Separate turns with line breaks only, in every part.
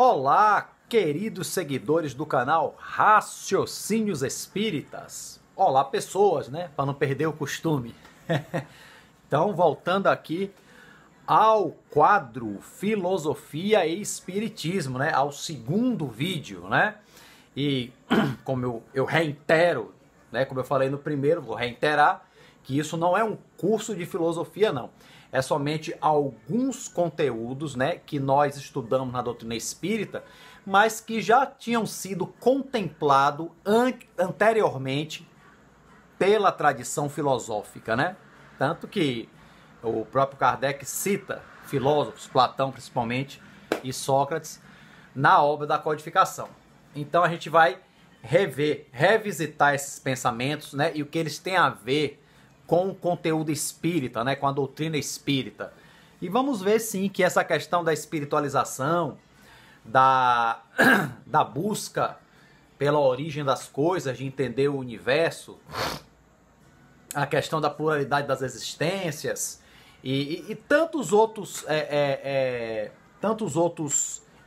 Olá, queridos seguidores do canal Raciocínios Espíritas. Olá, pessoas, né? Para não perder o costume. Então, voltando aqui ao quadro Filosofia e Espiritismo, né? Ao segundo vídeo, né? E como eu reitero, né? Como eu falei no primeiro, vou reiterar que isso não é um curso de filosofia, não. É somente alguns conteúdos, né, que nós estudamos na doutrina espírita, mas que já tinham sido contemplados anteriormente pela tradição filosófica, né? Tanto que o próprio Kardec cita filósofos, Platão principalmente, e Sócrates, na obra da codificação. Então a gente vai revisitar esses pensamentos, né, e o que eles têm a ver com o conteúdo espírita, né, com a doutrina espírita. E vamos ver sim que essa questão da espiritualização, da busca pela origem das coisas, de entender o universo, a questão da pluralidade das existências e tantos outros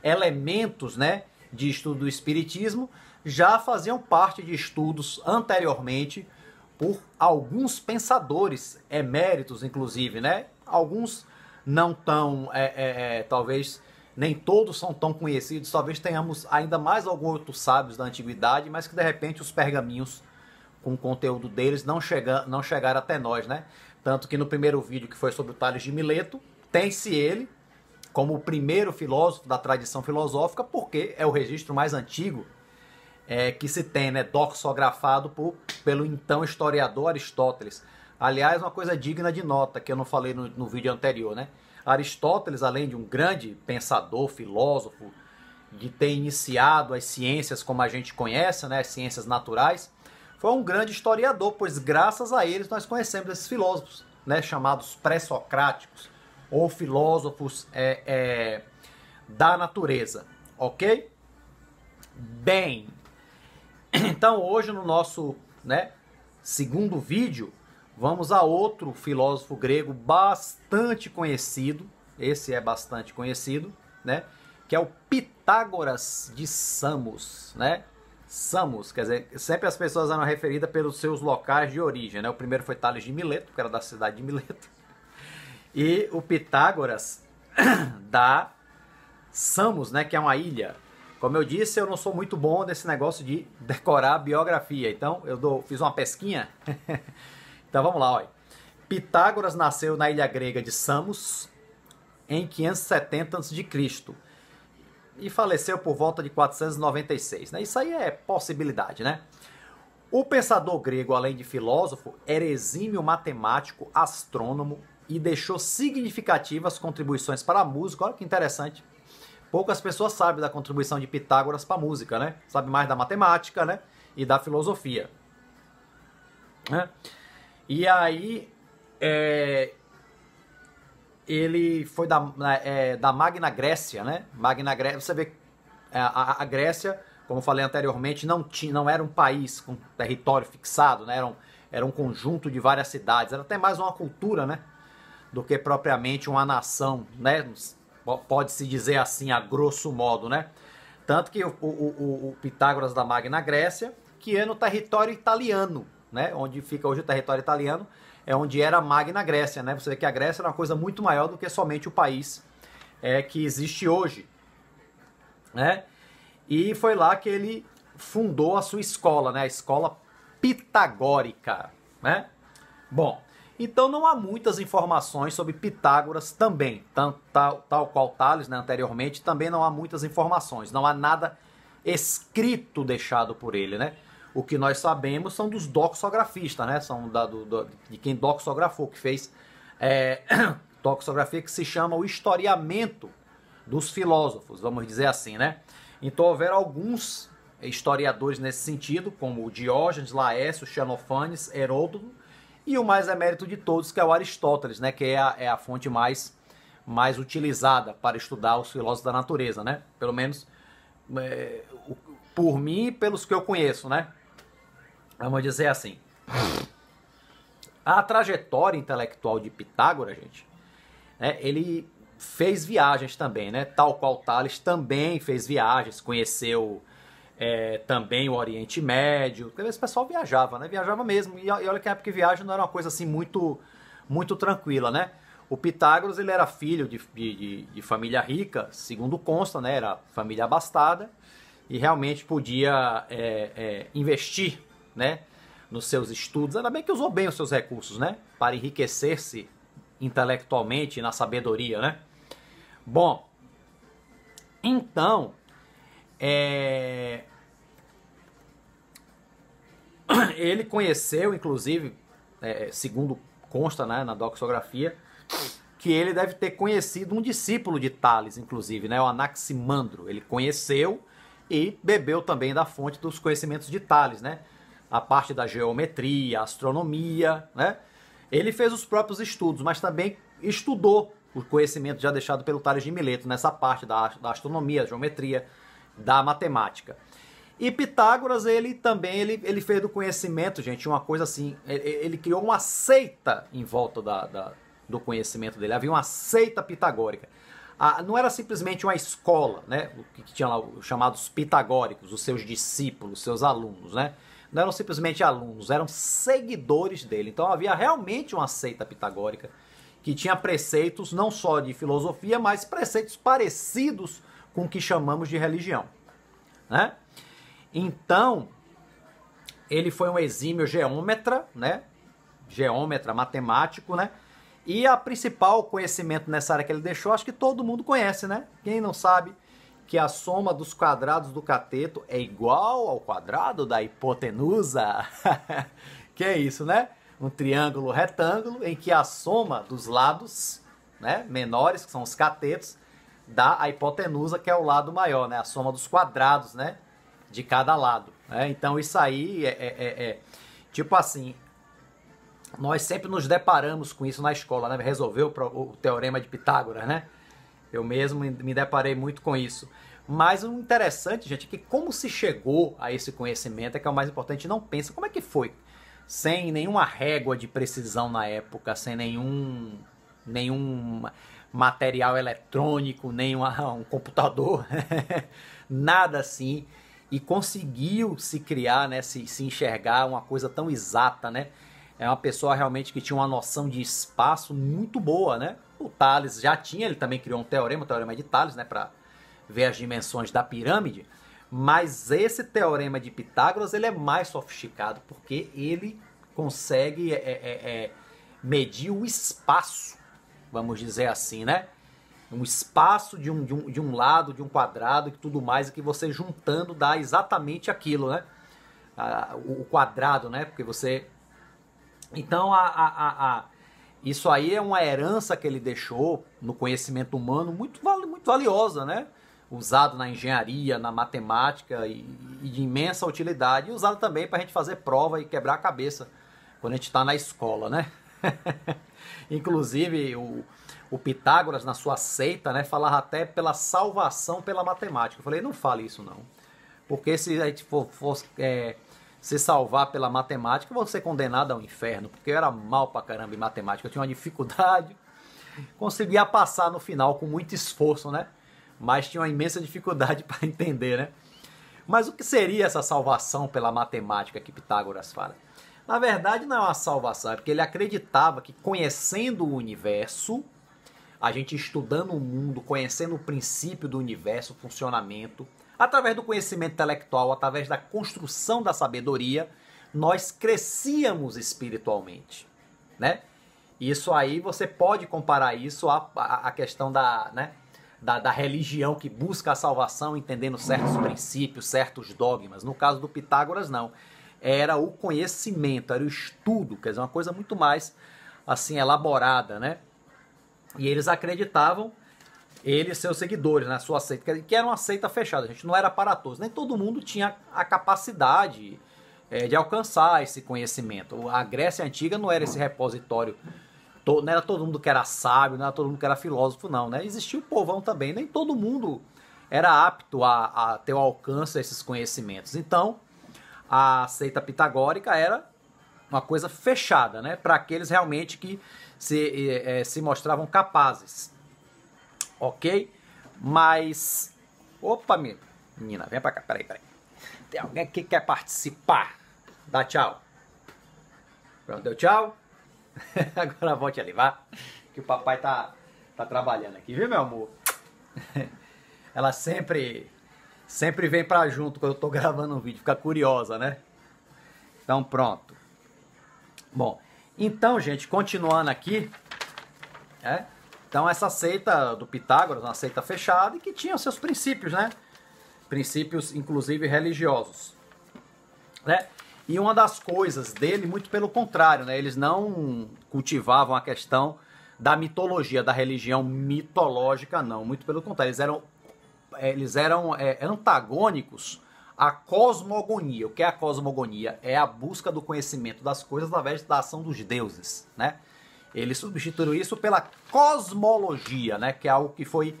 elementos, né, de estudo do espiritismo já faziam parte de estudos anteriormente por alguns pensadores eméritos, inclusive, né? Alguns não tão, talvez nem todos são tão conhecidos, talvez tenhamos ainda mais alguns outros sábios da antiguidade, mas que de repente os pergaminhos com o conteúdo deles não chegaram até nós, né? Tanto que no primeiro vídeo, que foi sobre o Tales de Mileto, tem-se ele como o primeiro filósofo da tradição filosófica, porque é o registro mais antigo que se tem, né, doxografado pelo então historiador Aristóteles. Aliás, uma coisa digna de nota, que eu não falei no vídeo anterior, né? Aristóteles, além de um grande pensador, filósofo, de ter iniciado as ciências como a gente conhece, né, as ciências naturais, foi um grande historiador, pois graças a eles nós conhecemos esses filósofos, né, chamados pré-socráticos, ou filósofos da natureza, ok? Bem, então hoje no nosso, né, segundo vídeo, vamos a outro filósofo grego bastante conhecido, esse é bastante conhecido, né, que é o Pitágoras de Samos, né? Samos, quer dizer, sempre as pessoas eram referidas pelos seus locais de origem, né? O primeiro foi Tales de Mileto, que era da cidade de Mileto, e o Pitágoras da Samos, né, que é uma ilha. Como eu disse, eu não sou muito bom nesse negócio de decorar a biografia, então fiz uma pesquinha. Então vamos lá, olha. Pitágoras nasceu na ilha grega de Samos em 570 a.C. e faleceu por volta de 496. Né? Isso aí é possibilidade, né? O pensador grego, além de filósofo, era exímio matemático, astrônomo e deixou significativas contribuições para a música. Olha que interessante. Poucas pessoas sabem da contribuição de Pitágoras para a música, né? Sabe mais da matemática, né? E da filosofia. Né? E aí, ele foi da Magna Grécia, né? Magna Grécia, você vê, a Grécia, como eu falei anteriormente, não era um país com território fixado, né? Era um conjunto de várias cidades. Era até mais uma cultura, né? Do que propriamente uma nação, né? Pode-se dizer assim, a grosso modo, né? Tanto que o Pitágoras da Magna Grécia, que é no território italiano, né? Onde fica hoje o território italiano, é onde era a Magna Grécia, né? Você vê que a Grécia era uma coisa muito maior do que somente o país que existe hoje, né? E foi lá que ele fundou a sua escola, né? A escola pitagórica, né? Bom, então não há muitas informações sobre Pitágoras também, tal qual Tales, né, anteriormente, também não há muitas informações, não há nada escrito deixado por ele, né? O que nós sabemos são dos doxografistas, né? São de quem doxografou, que fez doxografia, que se chama o historiamento dos filósofos, vamos dizer assim, né? Então houveram alguns historiadores nesse sentido, como o Diógenes, Laércio, Xenofanes, Heródoto, e o mais emérito de todos, que é o Aristóteles, né? Que é a fonte mais utilizada para estudar os filósofos da natureza, né? Pelo menos por mim e pelos que eu conheço, né? Vamos dizer assim. A trajetória intelectual de Pitágoras, gente, ele fez viagens também, né? Tal qual Tales também fez viagens, conheceu também o Oriente Médio. Esse pessoal viajava, né? Viajava mesmo. E olha que a época que viagem não era uma coisa assim muito, muito tranquila, né? O Pitágoras, ele era filho de família rica, segundo consta, né? Era família abastada e realmente podia investir, né? Nos seus estudos. Ainda bem que usou bem os seus recursos, né? Para enriquecer-se intelectualmente na sabedoria, né? Bom, então, ele conheceu, inclusive, segundo consta, né, na doxografia, que ele deve ter conhecido um discípulo de Tales, inclusive, né, o Anaximandro. Ele conheceu e bebeu também da fonte dos conhecimentos de Tales, né? A parte da geometria, astronomia, né? Ele fez os próprios estudos, mas também estudou o conhecimento já deixado pelo Tales de Mileto, nessa parte da astronomia, da geometria, da matemática. E Pitágoras, ele também ele fez do conhecimento, gente, uma coisa assim, ele criou uma seita em volta do conhecimento dele, havia uma seita pitagórica. Não era simplesmente uma escola, né, que tinha lá os chamados pitagóricos, os seus discípulos, seus alunos, né? Não eram simplesmente alunos, eram seguidores dele. Então havia realmente uma seita pitagórica que tinha preceitos não só de filosofia, mas preceitos parecidos com o que chamamos de religião, né? Então, ele foi um exímio geômetra, né? Geômetra, matemático, né? E a principal conhecimento nessa área que ele deixou, acho que todo mundo conhece, né? Quem não sabe que a soma dos quadrados do cateto é igual ao quadrado da hipotenusa? Que é isso, né? Um triângulo retângulo em que a soma dos lados, né, menores, que são os catetos, dá a hipotenusa, que é o lado maior, né? A soma dos quadrados, né, de cada lado. Né? Então isso aí tipo assim, nós sempre nos deparamos com isso na escola, né? Resolveu o teorema de Pitágoras, né? Eu mesmo me deparei muito com isso. Mas o interessante, gente, é que como se chegou a esse conhecimento, que é o mais importante, não pensa como é que foi. Sem nenhuma régua de precisão na época, sem nenhum material eletrônico, nem um computador, nada assim. E conseguiu se criar, né, se enxergar uma coisa tão exata, né? É uma pessoa realmente que tinha uma noção de espaço muito boa, né? O Tales já tinha, ele também criou um teorema, o teorema de Tales, né, para ver as dimensões da pirâmide, mas esse teorema de Pitágoras, ele é mais sofisticado, porque ele consegue medir o espaço, vamos dizer assim, né? Um espaço de um lado, de um quadrado e tudo mais, e que você juntando dá exatamente aquilo, né? O quadrado, né? Porque você... Então, isso aí é uma herança que ele deixou no conhecimento humano muito valiosa, né? Usado na engenharia, na matemática e de imensa utilidade. E usado também para a gente fazer prova e quebrar a cabeça quando a gente está na escola, né? Inclusive, o Pitágoras, na sua seita, né, falava até pela salvação pela matemática. Eu falei, não fale isso não. Porque se a gente fosse... se salvar pela matemática, eu vou ser condenado ao inferno, porque eu era mal pra caramba em matemática, eu tinha uma dificuldade, conseguia passar no final com muito esforço, né? Mas tinha uma imensa dificuldade para entender, né? Mas o que seria essa salvação pela matemática que Pitágoras fala? Na verdade, não é uma salvação, é porque ele acreditava que conhecendo o universo, a gente estudando o mundo, conhecendo o princípio do universo, o funcionamento, através do conhecimento intelectual, através da construção da sabedoria, nós crescíamos espiritualmente, né? Isso aí você pode comparar isso à questão da religião que busca a salvação entendendo certos princípios, certos dogmas. No caso do Pitágoras, não. Era o conhecimento, era o estudo, quer dizer, uma coisa muito mais assim elaborada, né? E eles acreditavam, ele e seus seguidores, na sua seita, que era uma seita fechada, a gente não era para todos, nem todo mundo tinha a capacidade de alcançar esse conhecimento. A Grécia Antiga não era esse repositório, não era todo mundo que era sábio, não era todo mundo que era filósofo, não, né? Existia o povão também, nem todo mundo era apto a ter o alcance a esses conhecimentos. Então, a seita pitagórica era uma coisa fechada, né? Para aqueles realmente que se mostravam capazes. ok? Mas, opa, menina, vem pra cá, peraí. Tem alguém que quer participar? Dá tchau. Pronto, deu tchau? Agora volte ali, vá, que o papai tá trabalhando aqui, viu, meu amor? Ela sempre vem pra junto quando eu tô gravando um vídeo, fica curiosa, né? Então, pronto. Bom, então, gente, continuando aqui, então essa seita do Pitágoras, uma seita fechada e que tinha os seus princípios, né? Princípios, inclusive, religiosos, né? E uma das coisas dele, muito pelo contrário, né? Eles não cultivavam a questão da mitologia, da religião mitológica, não. Muito pelo contrário, eles eram antagônicos à cosmogonia. O que é a cosmogonia? É a busca do conhecimento das coisas através da ação dos deuses, né? Ele substituiu isso pela cosmologia, né? Que é algo que foi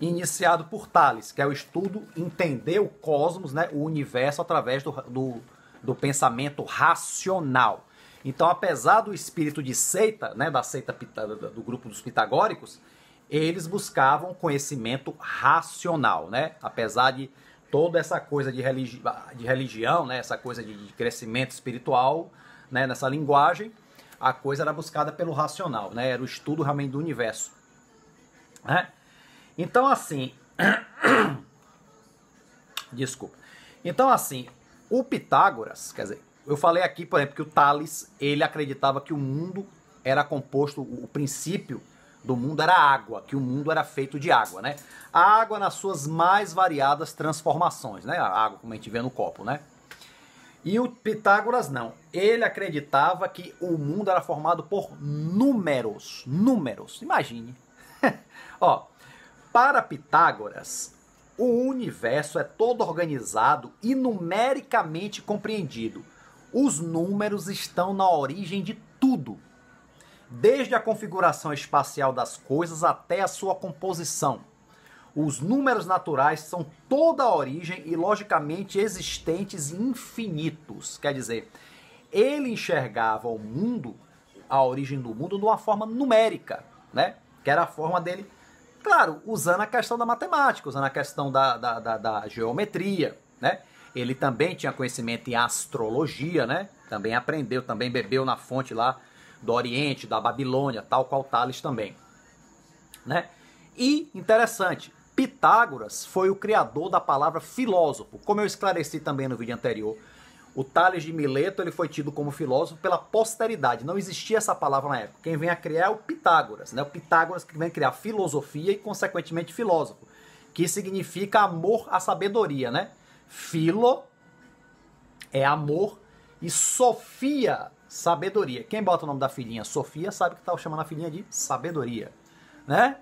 iniciado por Tales, que é o estudo, entender o cosmos, né? O universo através do pensamento racional. Então, apesar do espírito de seita, né? Da seita do grupo dos pitagóricos, eles buscavam conhecimento racional, né? Apesar de toda essa coisa de religião, né? Essa coisa de crescimento espiritual, né? Nessa linguagem, a coisa era buscada pelo racional, né? Era o estudo realmente do universo, né? Então, assim, desculpa. Então, assim, o Pitágoras, quer dizer, eu falei aqui, por exemplo, que o Tales, ele acreditava que o mundo era composto, o princípio do mundo era água, que o mundo era feito de água, né? A água nas suas mais variadas transformações, né? A água, como a gente vê no copo, né? E o Pitágoras não. Ele acreditava que o mundo era formado por números. Números. Imagine. Ó, para Pitágoras, o universo é todo organizado e numericamente compreendido. Os números estão na origem de tudo, desde a configuração espacial das coisas até a sua composição. Os números naturais são toda a origem e logicamente existentes e infinitos. Quer dizer, ele enxergava o mundo, a origem do mundo, de uma forma numérica, né? Que era a forma dele, claro, usando a questão da matemática, usando a questão da geometria, né? Ele também tinha conhecimento em astrologia, né? Também aprendeu, também bebeu na fonte lá do Oriente, da Babilônia, tal qual Tales também, né? E, interessante, Pitágoras foi o criador da palavra filósofo. Como eu esclareci também no vídeo anterior, o Tales de Mileto ele foi tido como filósofo pela posteridade. Não existia essa palavra na época. Quem vem a criar é o Pitágoras, né? O Pitágoras que vem criar filosofia e, consequentemente, filósofo, que significa amor à sabedoria, né? Filo é amor e Sofia, sabedoria. Quem bota o nome da filhinha Sofia sabe que está chamando a filhinha de sabedoria, né?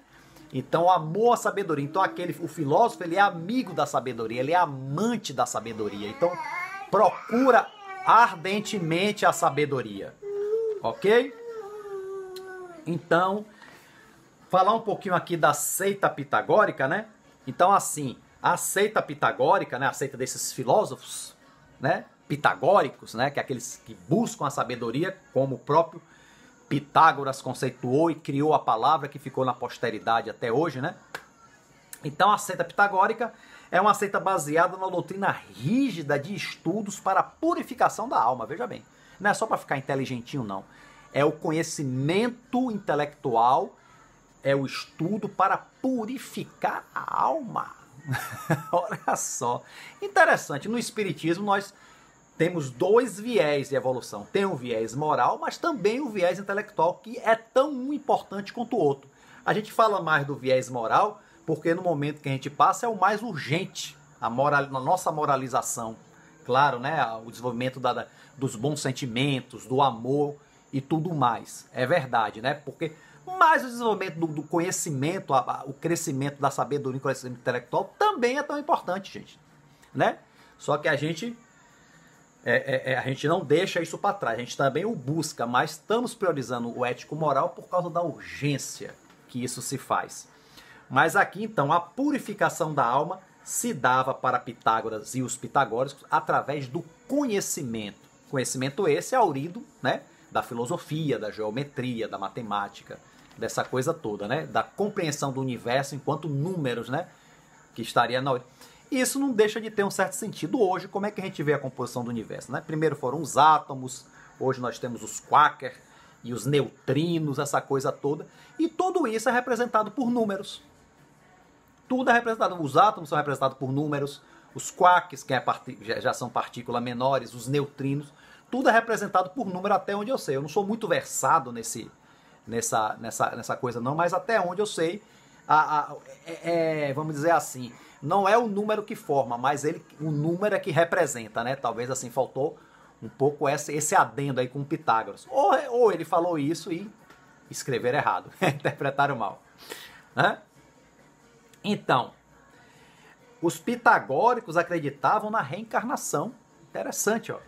Então, amor à sabedoria. Então, o filósofo, ele é amigo da sabedoria, ele é amante da sabedoria. Então, procura ardentemente a sabedoria, ok? Então, falar um pouquinho aqui da seita pitagórica, né? Então, assim, a seita pitagórica, né? A seita desses filósofos, né? Pitagóricos, né? Que é aqueles que buscam a sabedoria, como o próprio Pitágoras conceituou e criou a palavra que ficou na posteridade até hoje, né? Então a seita pitagórica é uma seita baseada na doutrina rígida de estudos para a purificação da alma, veja bem. Não é só para ficar inteligentinho, não. É o conhecimento intelectual, é o estudo para purificar a alma. Olha só. Interessante, no Espiritismo nós temos dois viés de evolução. Tem o viés moral, mas também o viés intelectual, que é tão importante quanto o outro. A gente fala mais do viés moral, porque no momento que a gente passa é o mais urgente, a nossa moralização. Claro, né? O desenvolvimento dos bons sentimentos, do amor e tudo mais. É verdade, né? Porque mais o desenvolvimento do conhecimento, o crescimento da sabedoria e conhecimento intelectual também é tão importante, gente, né? Só que a gente não deixa isso para trás, a gente também o busca, mas estamos priorizando o ético-moral por causa da urgência que isso se faz. Mas aqui, então, a purificação da alma se dava para Pitágoras e os pitagóricos através do conhecimento. Conhecimento esse aurido, né, da filosofia, da geometria, da matemática, dessa coisa toda, né? Da compreensão do universo enquanto números, né? Que estaria na origem. E isso não deixa de ter um certo sentido hoje. Como é que a gente vê a composição do universo, né? Primeiro foram os átomos, hoje nós temos os quarks e os neutrinos, essa coisa toda. E tudo isso é representado por números. Tudo é representado. Os átomos são representados por números, os quarks, que já são partículas menores, os neutrinos, tudo é representado por número até onde eu sei. Eu não sou muito versado nessa coisa não, mas até onde eu sei, vamos dizer assim, não é o número que forma, mas o número é que representa, né? Talvez assim faltou um pouco esse adendo aí com Pitágoras. Ou ele falou isso e escreveram errado, interpretaram mal, né? Então, os pitagóricos acreditavam na reencarnação. Interessante, ó.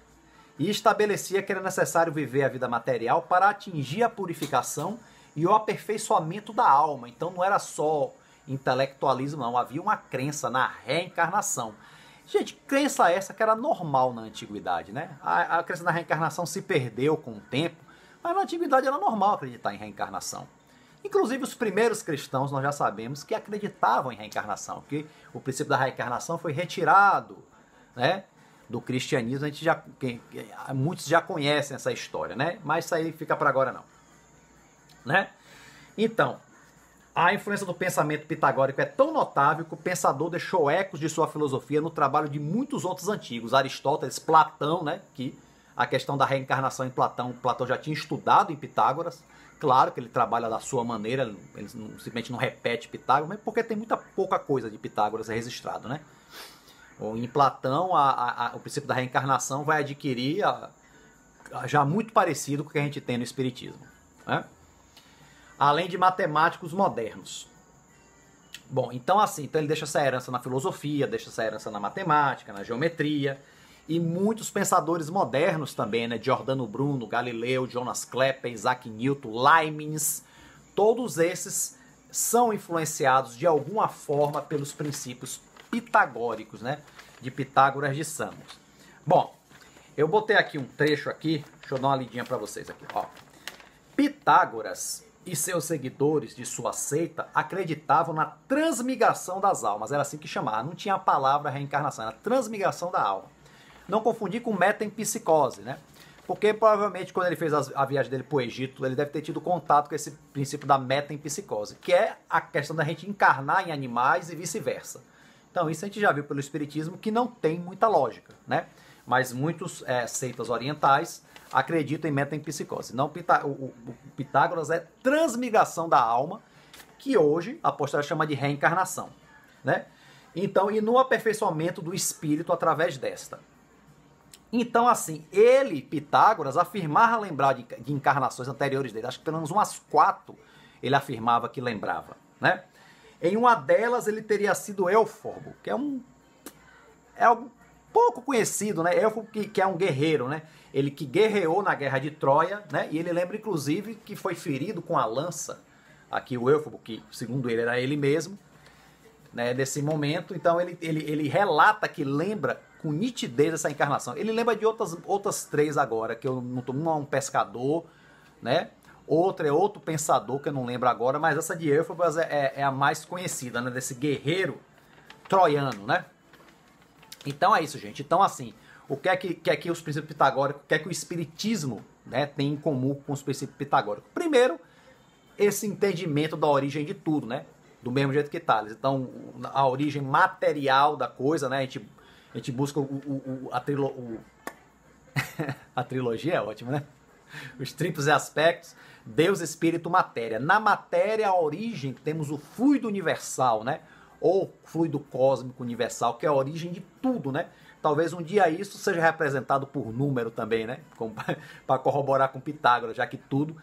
E estabelecia que era necessário viver a vida material para atingir a purificação e o aperfeiçoamento da alma. Então não era só intelectualismo, não. Havia uma crença na reencarnação. Gente, crença essa que era normal na antiguidade, né? A crença na reencarnação se perdeu com o tempo, mas na antiguidade era normal acreditar em reencarnação. Inclusive os primeiros cristãos, nós já sabemos que acreditavam em reencarnação, que o princípio da reencarnação foi retirado, né, do cristianismo. Muitos já conhecem essa história, né? Mas isso aí fica para agora não, né? Então, a influência do pensamento pitagórico é tão notável que o pensador deixou ecos de sua filosofia no trabalho de muitos outros antigos, Aristóteles, Platão, né, que a questão da reencarnação em Platão já tinha estudado em Pitágoras. Claro que ele trabalha da sua maneira, ele simplesmente não repete Pitágoras, mas porque tem pouca coisa de Pitágoras registrado, né? Em Platão, o princípio da reencarnação vai adquirir já muito parecido com o que a gente tem no Espiritismo, né? Além de matemáticos modernos. Bom, então ele deixa essa herança na filosofia, deixa essa herança na matemática, na geometria, e muitos pensadores modernos também, né? Giordano Bruno, Galileu, Johannes Kepler, Isaac Newton, Leibniz, todos esses são influenciados de alguma forma pelos princípios pitagóricos, né? De Pitágoras de Samos. Bom, eu botei aqui um trecho aqui, deixa eu dar uma lidinha para vocês aqui, ó. Pitágoras e seus seguidores de sua seita acreditavam na transmigração das almas, era assim que chamava, não tinha a palavra reencarnação, era transmigração da alma. Não confundir com metempsicose, né? Porque provavelmente quando ele fez a viagem dele para o Egito, ele deve ter tido contato com esse princípio da metempsicose, que é a questão da gente encarnar em animais e vice-versa. Então isso a gente já viu pelo Espiritismo que não tem muita lógica, né? Mas muitos seitas orientais acreditam em metempsicose. Não, o Pitágoras é transmigração da alma, que hoje a posteriori chama de reencarnação, né? Então, e no aperfeiçoamento do espírito através desta. Então, assim, Pitágoras, afirmava lembrar de encarnações anteriores dele. Acho que pelo menos umas 4 ele afirmava que lembrava, né? Em uma delas ele teria sido Éuforbo, que é algo pouco conhecido, né? Éuforbo que é um guerreiro, né? Ele que guerreou na guerra de Troia, né? E ele lembra, inclusive, que foi ferido com a lança. Aqui o Éuforbo, que segundo ele era ele mesmo, né? Desse momento. Então ele relata que lembra com nitidez essa encarnação. Ele lembra de outras 3 agora, que eu não tô. Um é um pescador, né? Outra é outro pensador, que eu não lembro agora, mas essa de Éuforbo é a mais conhecida, né? Desse guerreiro troiano, né? Então é isso, gente. Então, assim, o que é que os princípios pitagóricos, o que é que o Espiritismo, né, tem em comum com os princípios pitagóricos? Primeiro, esse entendimento da origem de tudo, né? Do mesmo jeito que Tales. Então, a origem material da coisa, né? A gente busca a trilogia é ótima, né? Os triplos aspectos, Deus, Espírito, Matéria. Na matéria, a origem, temos o fluido universal, né? Ou fluido cósmico universal, que é a origem de tudo, né? Talvez um dia isso seja representado por número também, né? Para corroborar com Pitágoras, já que tudo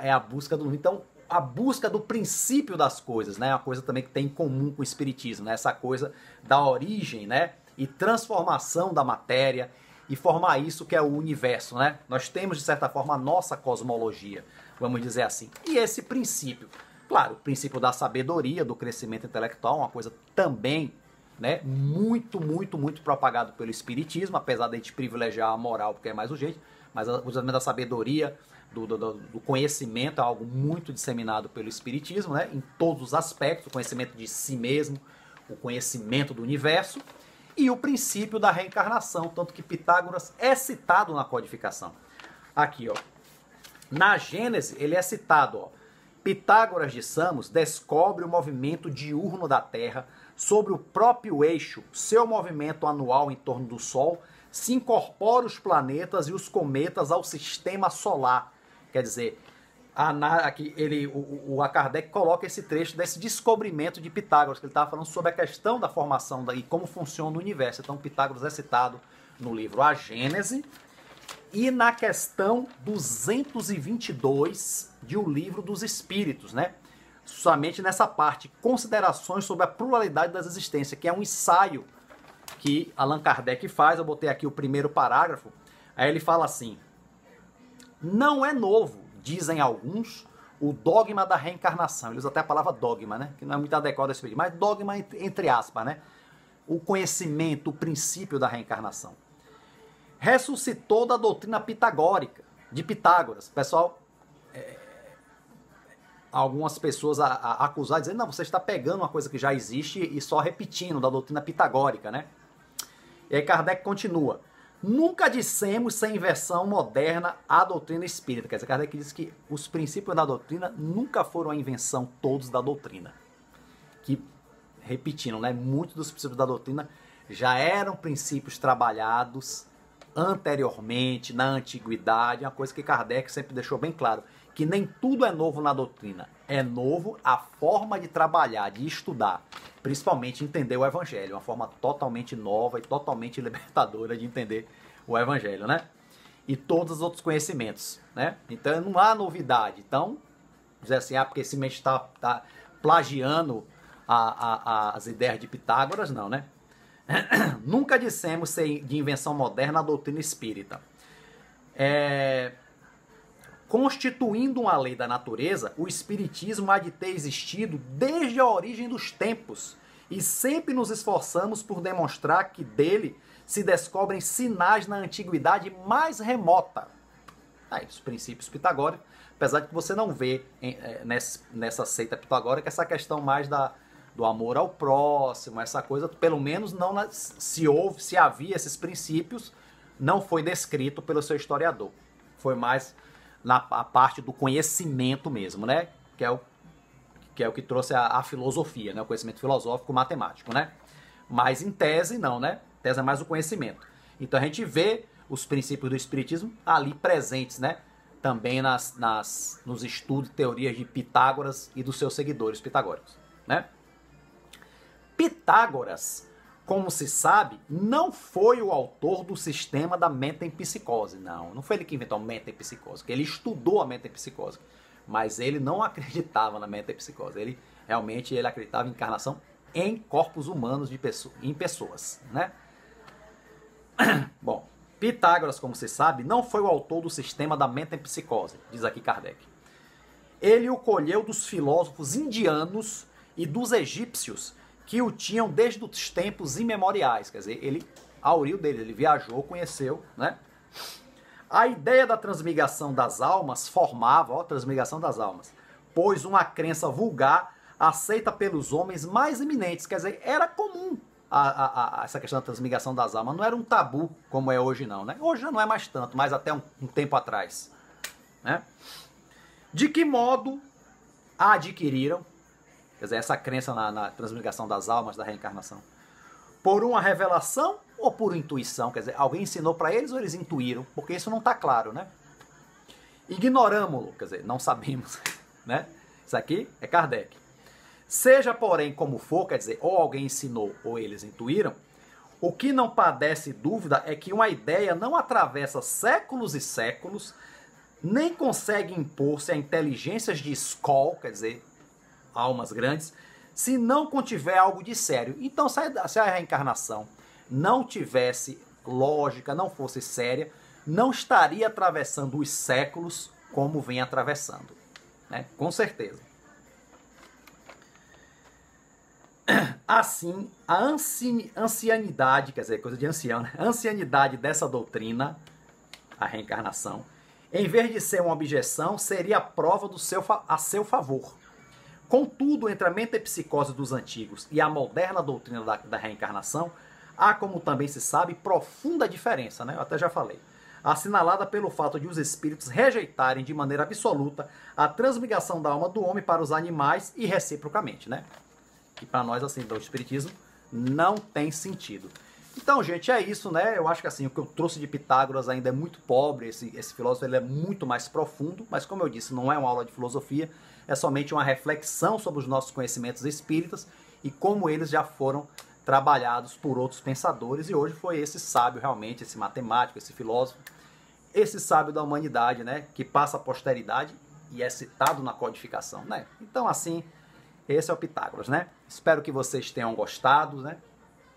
é a busca do... Então, a busca do princípio das coisas, né? É uma coisa também que tem em comum com o Espiritismo, né? Essa coisa da origem, né? E transformação da matéria e formar isso que é o universo, né? Nós temos, de certa forma, a nossa cosmologia, vamos dizer assim. E esse princípio, claro, o princípio da sabedoria, do crescimento intelectual, uma coisa também, né, muito propagado pelo Espiritismo, apesar de a gente privilegiar a moral, porque é mais urgente, mas o usamento da sabedoria, do conhecimento, é algo muito disseminado pelo Espiritismo, né? Em todos os aspectos, o conhecimento de si mesmo, o conhecimento do universo, e o princípio da reencarnação, tanto que Pitágoras é citado na codificação. Aqui, ó, na Gênese, ele é citado, ó, Pitágoras de Samos descobre o movimento diurno da Terra sobre o próprio eixo, seu movimento anual em torno do Sol, se incorpora os planetas e os cometas ao sistema solar. Quer dizer, aqui o Kardec coloca esse trecho desse descobrimento de Pitágoras, que ele estava falando sobre a questão da formação e como funciona o universo. Então, Pitágoras é citado no livro A Gênese e na questão 222 de O Livro dos Espíritos, né? Somente nessa parte, considerações sobre a pluralidade das existências, que é um ensaio que Allan Kardec faz. Eu botei aqui o primeiro parágrafo. Aí ele fala assim: não é novo, dizem alguns, o dogma da reencarnação. Ele usa até a palavra dogma, né? Que não é muito adequado a esse vídeo, mas dogma entre aspas, né? O conhecimento, o princípio da reencarnação. Ressuscitou da doutrina pitagórica, de Pitágoras. Pessoal, algumas pessoas acusar, dizendo, não, você está pegando uma coisa que já existe e só repetindo, da doutrina pitagórica, né? E aí Kardec continua: nunca dissemos sem inversão moderna a doutrina espírita. Quer dizer, Kardec diz que os princípios da doutrina nunca foram a invenção todos da doutrina. Que, repetindo, né, muitos dos princípios da doutrina já eram princípios trabalhados anteriormente, na antiguidade. Uma coisa que Kardec sempre deixou bem claro, que nem tudo é novo na doutrina. É novo a forma de trabalhar, de estudar, principalmente entender o Evangelho. Uma forma totalmente nova e totalmente libertadora de entender o Evangelho, né? E todos os outros conhecimentos, né? Então não há novidade. Então, dizer assim, porque esse mente está plagiando as ideias de Pitágoras, não, né? Nunca dissemos ser de invenção moderna a doutrina espírita. Constituindo uma lei da natureza, o espiritismo há de ter existido desde a origem dos tempos, e sempre nos esforçamos por demonstrar que dele se descobrem sinais na antiguidade mais remota. Aí, os princípios pitagóricos, apesar de que você não vê nessa seita pitagórica essa questão mais do amor ao próximo, essa coisa, pelo menos não se havia esses princípios, não foi descrito pelo seu historiador. Foi mais na parte do conhecimento mesmo, né? Que é o que trouxe a filosofia, né? O conhecimento filosófico matemático, né? Mas em tese não, né? Tese é mais o conhecimento. Então a gente vê os princípios do espiritismo ali presentes, né? Também nos estudos e teorias de Pitágoras e dos seus seguidores pitagóricos, né? Pitágoras, como se sabe, não foi o autor do sistema da metempsicose. Não foi ele que inventou a metempsicose, porque ele estudou a metempsicose, mas ele não acreditava na metempsicose. Ele realmente acreditava em encarnação em corpos humanos em pessoas, né? Bom, Pitágoras, como se sabe, não foi o autor do sistema da metempsicose, diz aqui Kardec. Ele o colheu dos filósofos indianos e dos egípcios, que o tinham desde os tempos imemoriais. Quer dizer, ele auriu dele, ele viajou, conheceu, né? A ideia da transmigração das almas formava, transmigração das almas, pois uma crença vulgar aceita pelos homens mais eminentes. Quer dizer, era comum essa questão da transmigração das almas, não era um tabu como é hoje não, né? Hoje já não é mais tanto, mas até um tempo atrás, né? De que modo a adquiriram? Quer dizer, essa crença na transmigração das almas, da reencarnação. Por uma revelação ou por intuição? Quer dizer, alguém ensinou para eles ou eles intuíram? Porque isso não está claro, né? Ignoramo-lo, quer dizer, não sabemos, né? Isso aqui é Kardec. Seja, porém, como for, quer dizer, ou alguém ensinou ou eles intuíram, o que não padece dúvida é que uma ideia não atravessa séculos e séculos, nem consegue impor-se a inteligências de Skoll, quer dizer, almas grandes, se não contiver algo de sério. Então, se a reencarnação não tivesse lógica, não fosse séria, não estaria atravessando os séculos como vem atravessando, né? Com certeza. Assim, a ancianidade, quer dizer, coisa de ancião, né? A ancianidade dessa doutrina, a reencarnação, Em vez de ser uma objeção, seria a prova a seu favor. Contudo, entre a metempsicose dos antigos e a moderna doutrina da reencarnação, há, como também se sabe, profunda diferença, né? Eu até já falei. Assinalada pelo fato de os espíritos rejeitarem de maneira absoluta a transmigração da alma do homem para os animais e reciprocamente, né? Que para nós, assim, do espiritismo, não tem sentido. Então, gente, é isso, né? Eu acho que assim, o que eu trouxe de Pitágoras ainda é muito pobre, esse filósofo ele é muito mais profundo, mas como eu disse, não é uma aula de filosofia, é somente uma reflexão sobre os nossos conhecimentos espíritas e como eles já foram trabalhados por outros pensadores, e hoje foi esse sábio realmente, esse matemático, esse filósofo, esse sábio da humanidade, né? Que passa a posteridade e é citado na codificação, né? Então, assim, esse é o Pitágoras, né? Espero que vocês tenham gostado, né?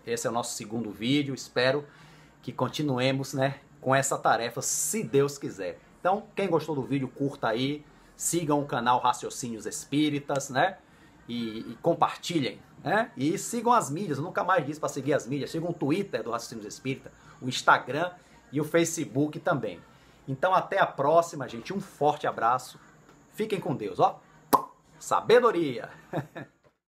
Esse é o nosso segundo vídeo, espero que continuemos, né, com essa tarefa, se Deus quiser. Então, quem gostou do vídeo, curta aí, sigam o canal Raciocínios Espíritas, né, e compartilhem, né, e sigam as mídias, eu nunca mais disse para seguir as mídias, sigam o Twitter do Raciocínios Espírita, o Instagram e o Facebook também. Então, até a próxima, gente, um forte abraço, fiquem com Deus, ó, sabedoria!